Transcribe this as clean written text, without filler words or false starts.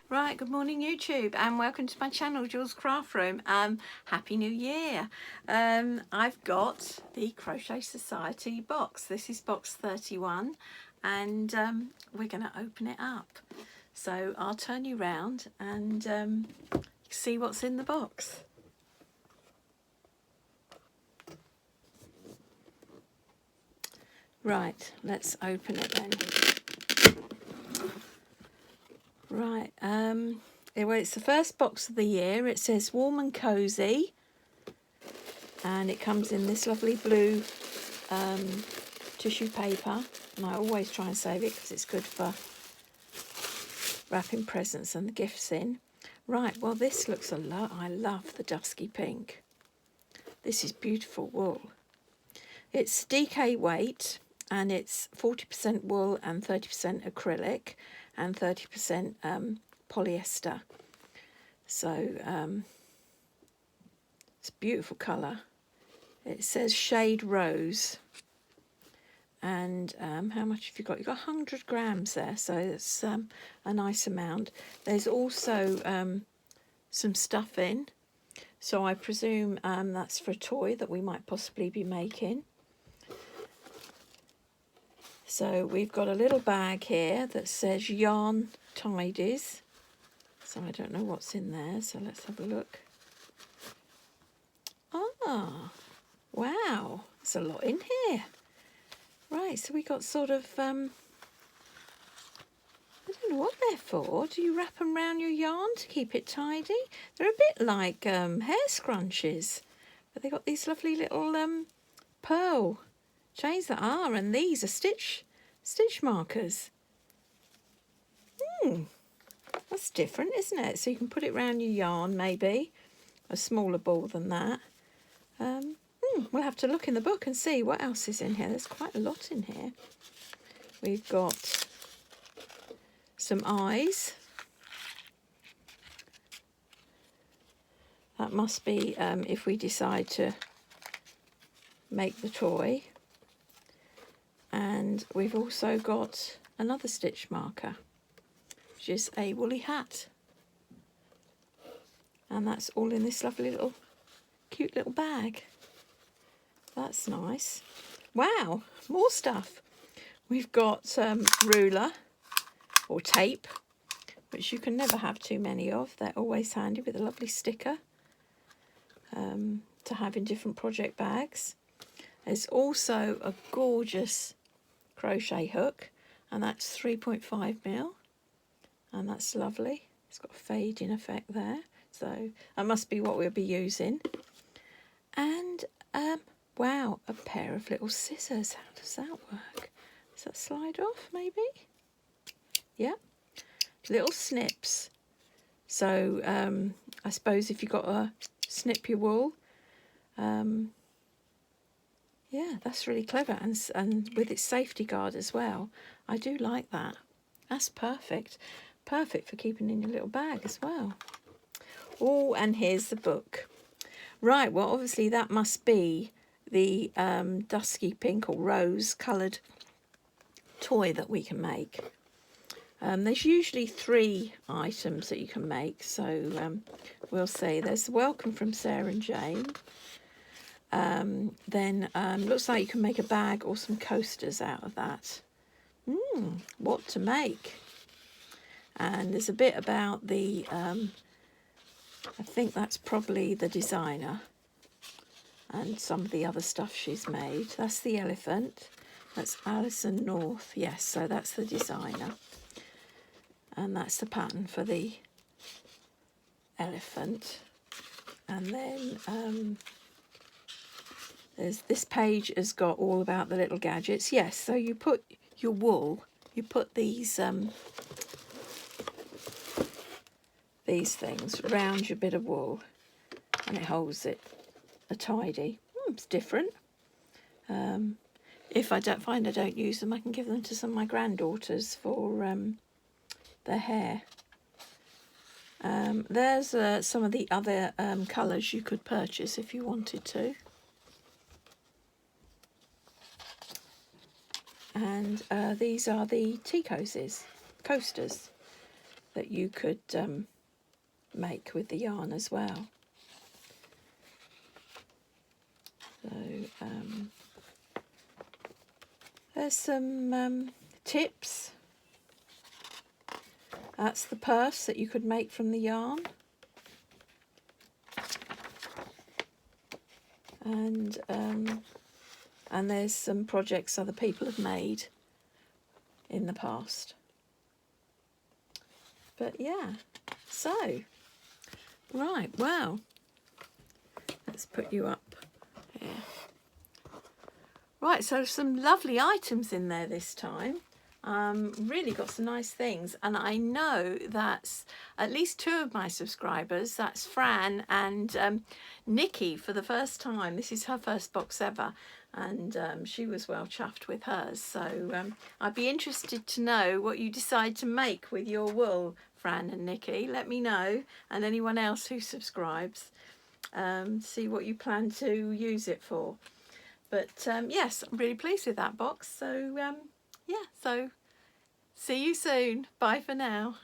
Right, good morning YouTube, and welcome to my channel, Jules Craft Room. Happy New Year. I've got the Crochet Society box. This is box 31, and we're going to open it up. So I'll turn you round and see what's in the box. Right, let's open it then. Right, well, it's the first box of the year. It says warm and cozy, and it comes in this lovely blue tissue paper, and I always try and save it because it's good for wrapping presents and the gifts in. Right, well, this looks a lot. I love the dusky pink. This is beautiful wool. It's DK weight, and it's 40% wool and 30% acrylic and 30% polyester. So it's a beautiful colour. It says shade rose. And how much have you got? You've got 100 grams there, so it's a nice amount. There's also some stuff in, so I presume that's for a toy that we might possibly be making. So we've got a little bag here that says yarn tidies. So I don't know what's in there, so let's have a look. Ah, wow, there's a lot in here. Right, so we got sort of, I don't know what they're for. Do you wrap them around your yarn to keep it tidy? They're a bit like hair scrunchies, but they've got these lovely little pearl chains that are, and these are stitch markers. That's different, isn't it? So you can put it around your yarn, maybe a smaller ball than that. We'll have to look in the book and see what else is in here. There's quite a lot in here. We've got some eyes. That must be if we decide to make the toy. And we've also got another stitch marker, which is a woolly hat. And that's all in this lovely little, cute little bag. That's nice. Wow, more stuff. We've got ruler or tape, which you can never have too many of. They're always handy, with a lovely sticker to have in different project bags. There's also a gorgeous crochet hook, and that's 3.5mm, and that's lovely. It's got a fading effect there, so that must be what we'll be using. And wow, a pair of little scissors. How does that work? Does that slide off, maybe? Yeah, little snips. So I suppose if you've got to snip your wool, yeah, that's really clever, and with its safety guard as well. I do like that. That's perfect. Perfect for keeping in your little bag as well. Oh, and here's the book. Right, well, obviously that must be the dusky pink or rose coloured toy that we can make. There's usually 3 items that you can make, so we'll see. There's the welcome from Sarah and Jane. Then looks like you can make a bag or some coasters out of that. What to make. And there's a bit about the, I think that's probably the designer, and some of the other stuff she's made. That's the elephant. That's Alison North. Yes, so that's the designer. And that's the pattern for the elephant. And then there's this page has got all about the little gadgets. Yes, so you put your wool, you put these things round your bit of wool, and it holds it a tidy. It's different. If I don't use them, I can give them to some of my granddaughters for their hair. There's some of the other colours you could purchase if you wanted to. And these are the tea coasters that you could make with the yarn as well. So there's some tips. That's the purse that you could make from the yarn. And there's some projects other people have made in the past. But yeah, so, right, well, let's put you up here. Right, so some lovely items in there this time. Really got some nice things, and I know that's at least 2 of my subscribers, that's Fran and Nikki, for the first time. This is her first box ever, and she was well chuffed with hers. So I'd be interested to know what you decide to make with your wool, Fran and Nikki. Let me know, and anyone else who subscribes, see what you plan to use it for. But yes, I'm really pleased with that box. So yeah, so see you soon. Bye for now.